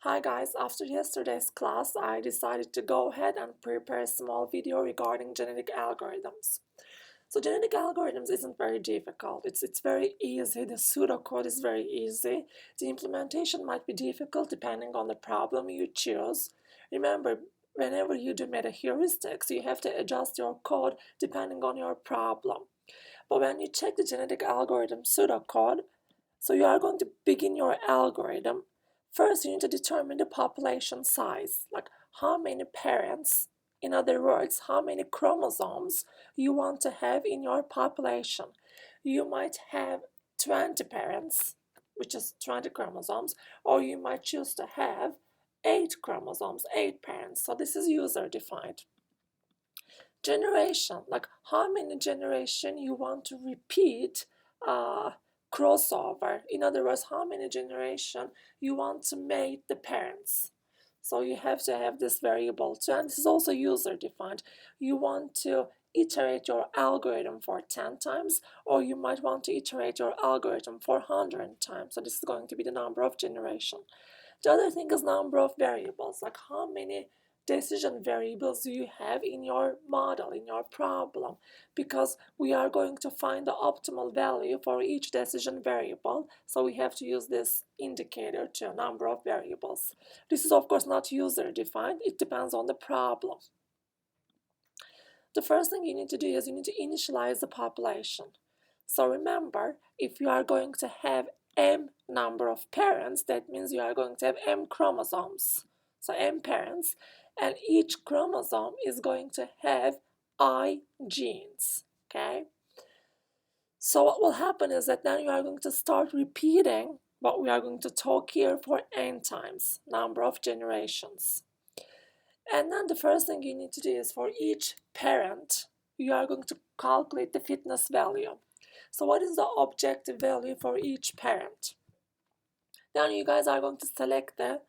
Hi guys, after yesterday's class, I decided to go ahead and prepare a small video regarding genetic algorithms. So genetic algorithms isn't very difficult. It's very easy. The pseudocode is very easy. The implementation might be difficult depending on the problem you choose. Remember, whenever you do meta heuristics, you have to adjust your code depending on your problem. But when you check the genetic algorithm pseudocode, so you are going to begin your algorithm. First, you need to determine the population size, like how many parents, in other words, how many chromosomes you want to have in your population. You might have 20 parents, which is 20 chromosomes, or you might choose to have 8 chromosomes, 8 parents. So this is user defined. Generation, like how many generation you want to repeat crossover. In other words, how many generation you want to mate the parents. So you have to have this variable too, and this is also user defined. You want to iterate your algorithm for 10 times, or you might want to iterate your algorithm for 100 times. So this is going to be the number of generation. The other thing is number of variables, like how many decision variables you have in your model, in your problem, because we are going to find the optimal value for each decision variable, so we have to use this indicator to number of variables. This is of course not user defined, it depends on the problem. The first thing you need to do is you need to initialize the population. So remember, if you are going to have m number of parents, that means you are going to have m chromosomes. So m parents, and each chromosome is going to have I genes. Okay? So what will happen is that then you are going to start repeating what we are going to talk here for n times, number of generations. And then the first thing you need to do is for each parent, you are going to calculate the fitness value. So what is the objective value for each parent? Then you guys are going to select the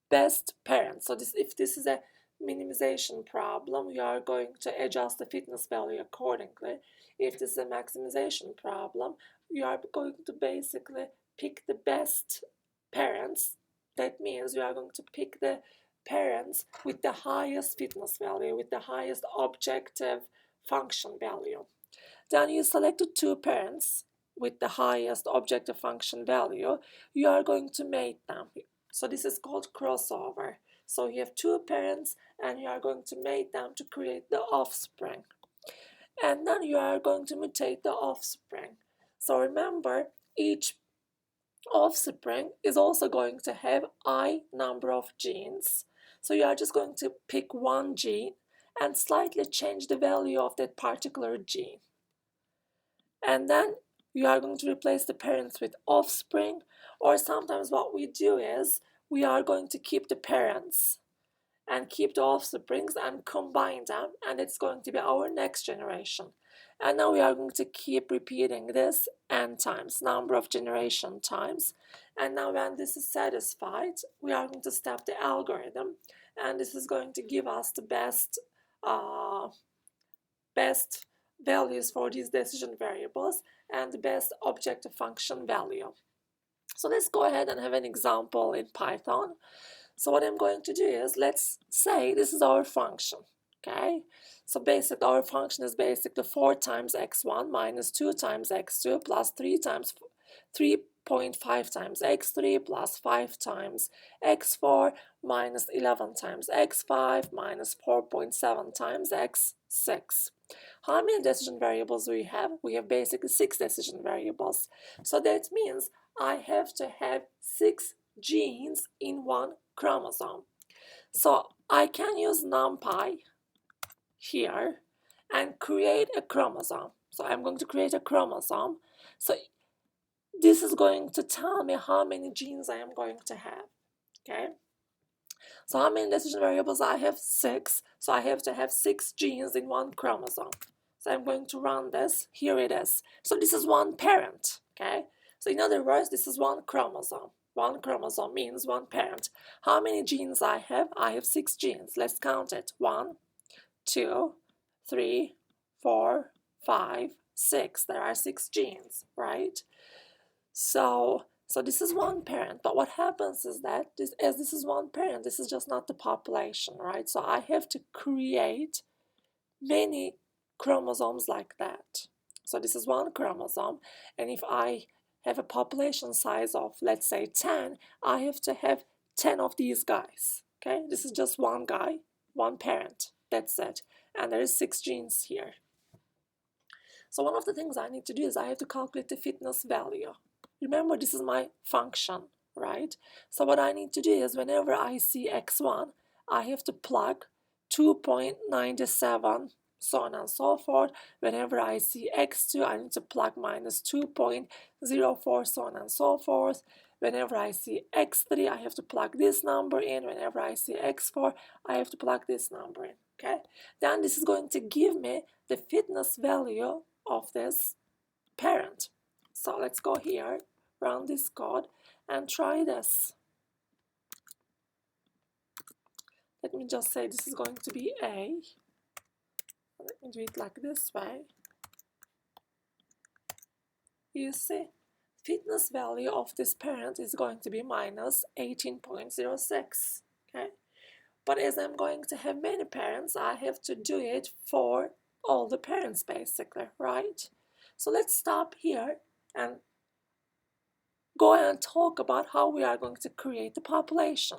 best parent. So if this is a minimization problem, you are going to adjust the fitness value accordingly. If this is a maximization problem, you are going to basically pick the best parents. That means you are going to pick the parents with the highest fitness value, with the highest objective function value. Then you selected two parents with the highest objective function value. You are going to mate them. So this is called crossover. So you have two parents and you are going to mate them to create the offspring. And then you are going to mutate the offspring. So remember, each offspring is also going to have I number of genes. So you are just going to pick one gene and slightly change the value of that particular gene. And then you are going to replace the parents with offspring, or sometimes what we do is we are going to keep the parents and keep the offsprings and combine them, and it's going to be our next generation. And now we are going to keep repeating this n times, number of generation times. And now when this is satisfied, we are going to step the algorithm, and this is going to give us the best values for these decision variables and the best objective function value. So let's go ahead and have an example in Python. So what I'm going to do is, let's say this is our function, okay? So our function is basically 4 times x1 minus 2 times x2 plus 3.5 times x3 plus 5 times x4 minus 11 times x5 minus 4.7 times x6. How many decision variables do we have? We have basically 6 decision variables. So that means I have to have 6 genes in one chromosome. So I can use NumPy here and create a chromosome. So I'm going to create a chromosome. So this is going to tell me how many genes I am going to have. Okay. So how many decision variables I have? 6. So I have to have 6 genes in one chromosome. So I'm going to run this. Here it is. So this is one parent. Okay. So in other words, this is one chromosome. One chromosome means one parent. How many genes I have? I have 6 genes. Let's count it. 1, 2, 3, 4, 5, 6. There are 6 genes, right? So So this is one parent, but what happens is that as this is one parent, this is just not the population, right? So I have to create many chromosomes like that. So this is one chromosome, and if I have a population size of, let's say, 10, I have to have 10 of these guys. Okay, this is just one guy, one parent, that's it. And there is 6 genes here. So one of the things I need to do is I have to calculate the fitness value. Remember, this is my function, right? So what I need to do is whenever I see x1, I have to plug 2.97, so on and so forth. Whenever I see x2, I need to plug minus 2.04, so on and so forth. Whenever I see x3, I have to plug this number in. Whenever I see x4, I have to plug this number in, okay? Then this is going to give me the fitness value of this parent. So let's go here, run this code, and try this. Let me just say this is going to be A. Let me do it like this way. You see, fitness value of this parent is going to be minus 18.06. Okay, but as I'm going to have many parents, I have to do it for all the parents basically, right? So let's stop here and go and talk about how we are going to create the population.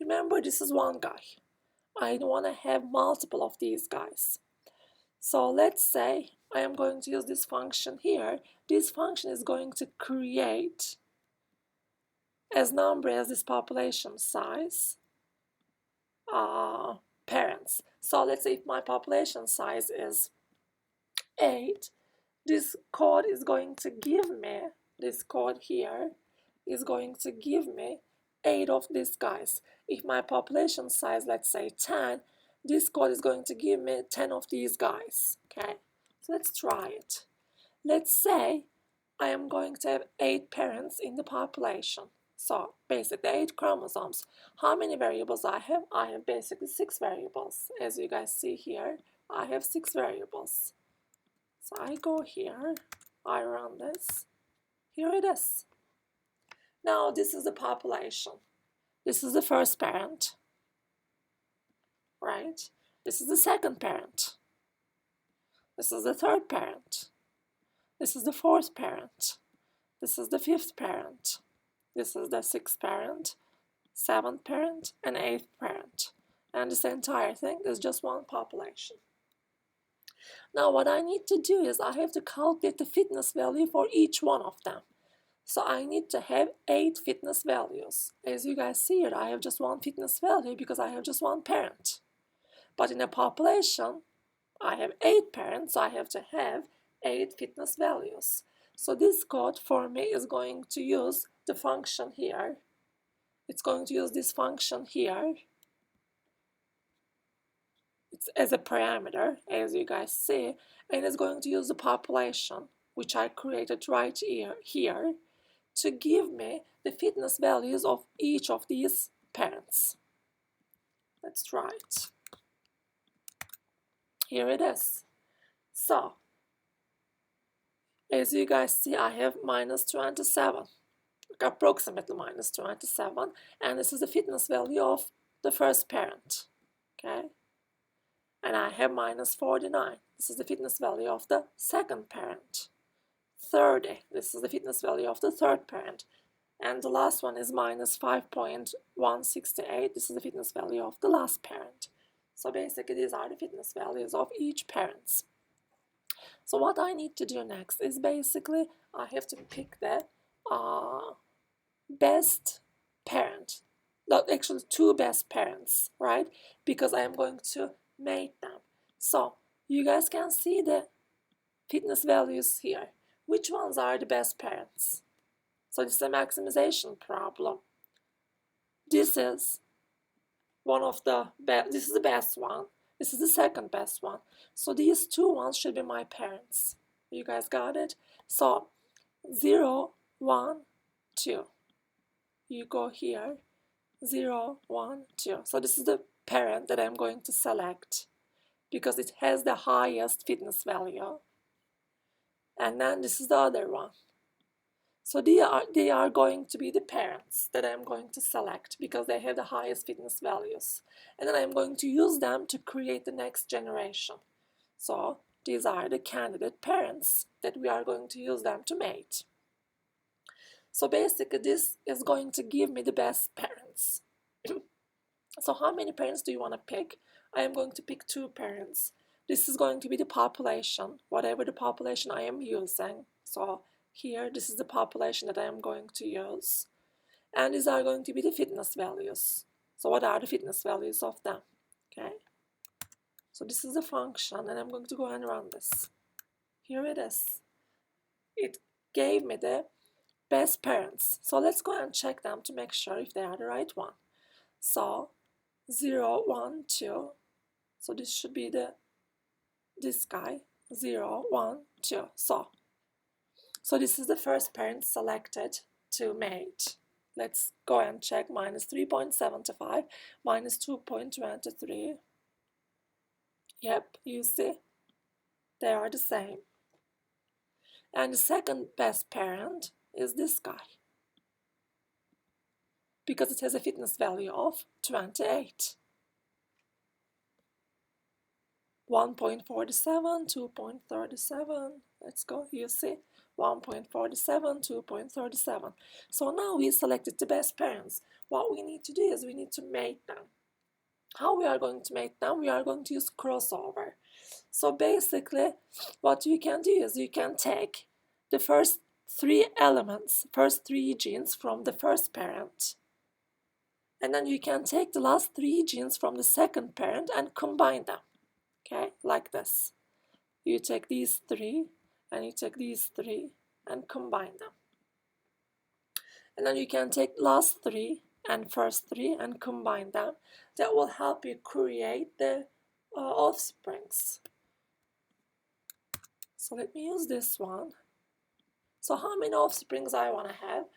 Remember, this is one guy. I want to have multiple of these guys. So let's say I am going to use this function here. This function is going to create as number as this population size parents. So let's say if my population size is 8, this code is going to give me, this code here is going to give me 8 of these guys. If my population size, let's say 10, this code is going to give me 10 of these guys. Okay, so let's try it. Let's say I am going to have 8 parents in the population. So basically 8 chromosomes. How many variables I have? I have basically 6 variables. As you guys see here, I have 6 variables. So I go here, I run this. Here it is. Now this is the population. This is the first parent, right? This is the second parent. This is the third parent. This is the fourth parent. This is the fifth parent. This is the sixth parent, seventh parent, and eighth parent. And this entire thing is just one population. Now what I need to do is I have to calculate the fitness value for each one of them. So I need to have 8 fitness values. As you guys see it, I have just one fitness value because I have just one parent. But in a population, I have 8 parents, so I have to have 8 fitness values. So this code for me is going to use the function here. It's going to use this function here. It's as a parameter, as you guys see, and it's going to use the population, which I created right here, to give me the fitness values of each of these parents. Let's try it. Here it is. So, as you guys see, I have minus 27, approximately minus 27, and this is the fitness value of the first parent, okay? And I have minus 49. This is the fitness value of the second parent. 30. This is the fitness value of the third parent. And the last one is minus 5.168. This is the fitness value of the last parent. So basically these are the fitness values of each parent. So what I need to do next is basically I have to pick the best parent. Not actually 2 best parents, right? Because I am going to mate them. So you guys can see the fitness values here. Which ones are the best parents? So this is a maximization problem. This is one of the best. This is the best one. This is the second best one. So these 2 ones should be my parents. You guys got it? So 0, 1, 2. You go here. 0, 1, 2. So this is the parent that I'm going to select because it has the highest fitness value. And then this is the other one. So they are going to be the parents that I'm going to select because they have the highest fitness values. And then I'm going to use them to create the next generation. So these are the candidate parents that we are going to use them to mate. So basically this is going to give me the best parents. So how many parents do you want to pick? I am going to pick 2 parents. This is going to be the population, whatever the population I am using. So here, this is the population that I am going to use. And these are going to be the fitness values. So what are the fitness values of them? Okay. So this is the function, and I'm going to go and run this. Here it is. It gave me the best parents. So let's go and check them to make sure if they are the right one. So 0, 1, 2. So this should be this guy, 0, 1, 2. So this is the first parent selected to mate. Let's go and check. Minus 3.75, minus 2.23. Yep, you see, they are the same. And the second best parent is this guy, because it has a fitness value of 28. 1.47, 2.37, let's go, you see, 1.47, 2.37. So now we selected the best parents. What we need to do is we need to mate them. How we are going to mate them? We are going to use crossover. So basically, what you can do is you can take the first 3 elements, first 3 genes from the first parent, and then you can take the last 3 genes from the second parent and combine them. Okay, like this. You take these 3 and you take these 3 and combine them. And then you can take last 3 and first 3 and combine them. That will help you create the offsprings. So let me use this one. So how many offsprings I want to have?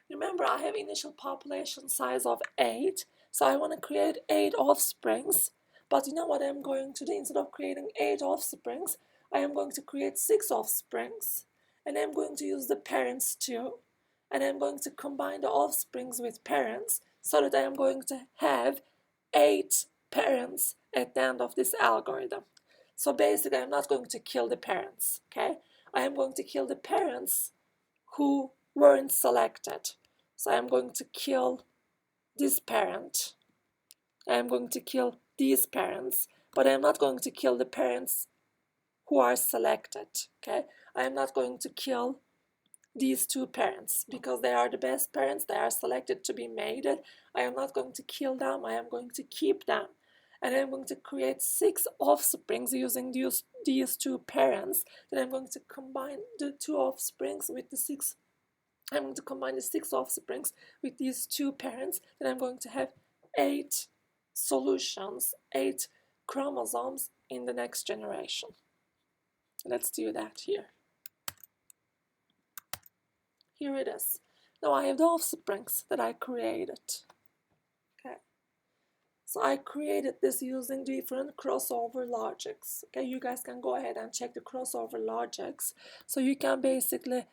Remember, I have initial population size of 8. So I want to create 8 offsprings. But you know what I'm going to do? Instead of creating 8 offsprings, I am going to create 6 offsprings. And I'm going to use the parents too. And I'm going to combine the offsprings with parents so that I am going to have 8 parents at the end of this algorithm. So basically, I'm not going to kill the parents, okay? I am going to kill the parents who weren't selected. So I'm going to kill this parent. I'm going to kill these parents, but I'm not going to kill the parents who are selected, okay? I am not going to kill these 2 parents because they are the best parents. They are selected to be mated. I am not going to kill them. I am going to keep them. And I'm going to create 6 offsprings using these 2 parents. Then I'm going to combine the 2 offsprings with the 6. I'm going to combine the 6 offsprings with these 2 parents. Then I'm going to have 8 solutions, 8 chromosomes in the next generation. Let's do that here. Here it is. Now I have the offsprings that I created. Okay. So I created this using different crossover logics. Okay, you guys can go ahead and check the crossover logics. So you can basically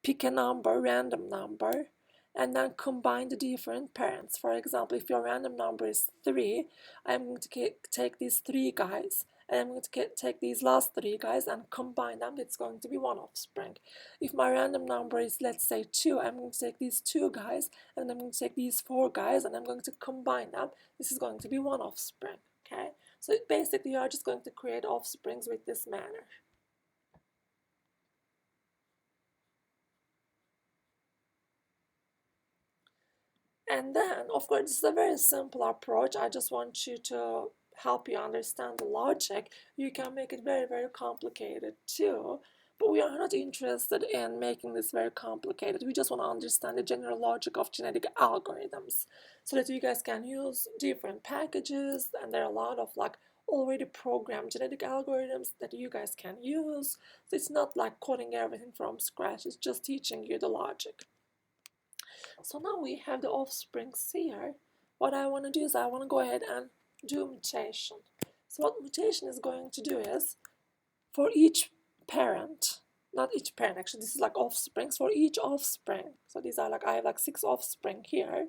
pick a number, random number, and then combine the different parents. For example, if your random number is 3, I'm going to take these 3 guys, and I'm going to take these last 3 guys and combine them. It's going to be 1 offspring. If my random number is, let's say, 2, I'm going to take these 2 guys, and I'm going to take these 4 guys, and I'm going to combine them. This is going to be 1 offspring, okay? So basically, you are just going to create offsprings with this manner. And then, of course, this is a very simple approach. I just want you to help you understand the logic. You can make it very, very complicated too. But we are not interested in making this very complicated. We just want to understand the general logic of genetic algorithms so that you guys can use different packages. And there are a lot of already programmed genetic algorithms that you guys can use. So it's not like coding everything from scratch. It's just teaching you the logic. So now we have the offsprings here. What I want to do is I want to go ahead and do mutation. So what mutation is going to do is, for each parent, not each parent actually, this is like offsprings for each offspring. So these are like, I have like 6 offspring here.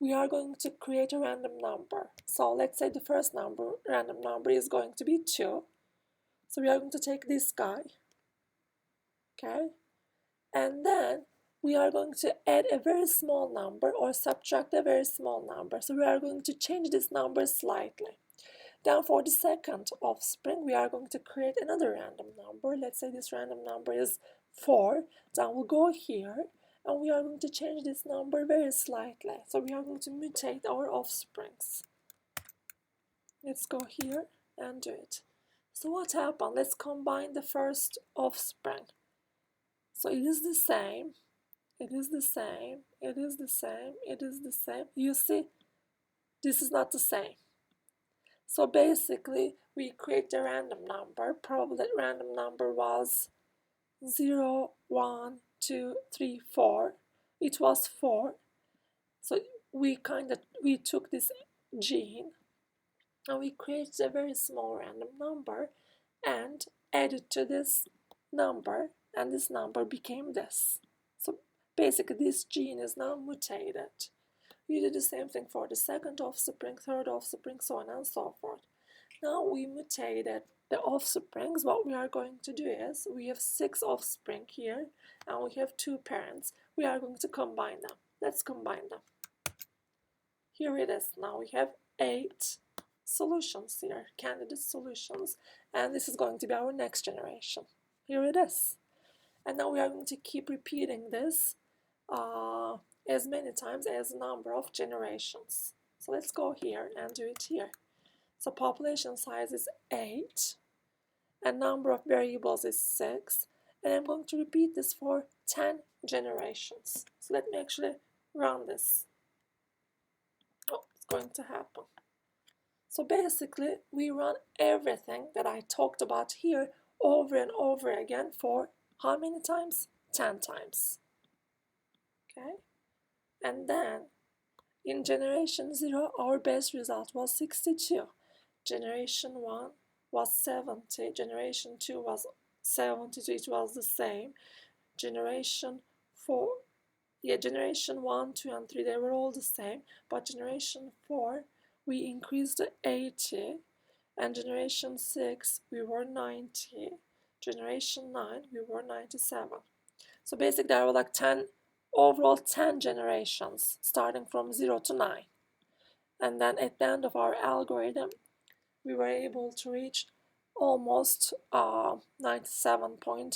We are going to create a random number. So let's say the first random number is going to be 2. So we are going to take this guy, okay? And then we are going to add a very small number or subtract a very small number. So we are going to change this number slightly. Then for the second offspring, we are going to create another random number. Let's say this random number is 4. Then we'll go here and we are going to change this number very slightly. So we are going to mutate our offsprings. Let's go here and do it. So what happened? Let's combine the first offspring. So it is the same, it is the same, it is the same, it is the same. You see, this is not the same. So basically, we create a random number. Probably that random number was 0, 1, 2, 3, 4. It was 4. So we took this gene and we created a very small random number and added to this number, and this number became this. So basically this gene is now mutated. You do the same thing for the second offspring, third offspring, so on and so forth. Now we mutated the offsprings. What we are going to do is, we have 6 offspring here and we have 2 parents. We are going to combine them. Let's combine them. Here it is. Now we have 8 solutions here, candidate solutions, and this is going to be our next generation. Here it is. And now we are going to keep repeating this as many times as the number of generations. So let's go here and do it here. So population size is 8 and number of variables is 6, and I'm going to repeat this for 10 generations. So let me actually run this. Oh, it's going to happen. So basically, we run everything that I talked about here over and over again for how many times? 10 times. Okay? And then, in generation 0, our best result was 62. Generation 1 was 70. Generation 2 was 72. It was the same. Generation 4, generation 1, 2, and 3, they were all the same. But generation 4, we increased to 80, and generation 6 we were 90, generation 9 we were 97. So basically there were like 10 overall 10 generations starting from 0 to 9, and then at the end of our algorithm we were able to reach almost 97.24.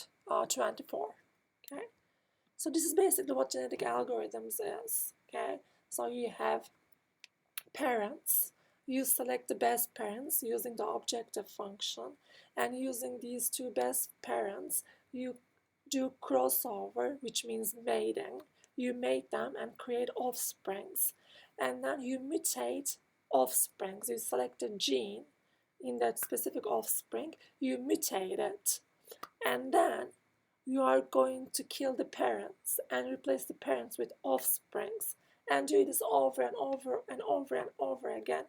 Okay, so this is basically what genetic algorithms is. Okay, so you have parents. You select the best parents using the objective function, and using these 2 best parents you do crossover, which means mating. You mate them and create offsprings, and then you mutate offsprings. You select a gene in that specific offspring, you mutate it, and then you are going to kill the parents and replace the parents with offsprings, and do this over and over and over and over again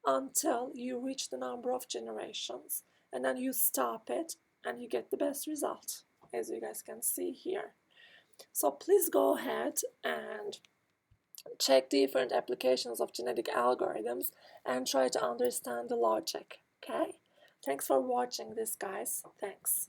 until you reach the number of generations, and then you stop it and you get the best result, as you guys can see here. So please go ahead and check different applications of genetic algorithms and try to understand the logic. Okay, thanks for watching this, guys. Thanks.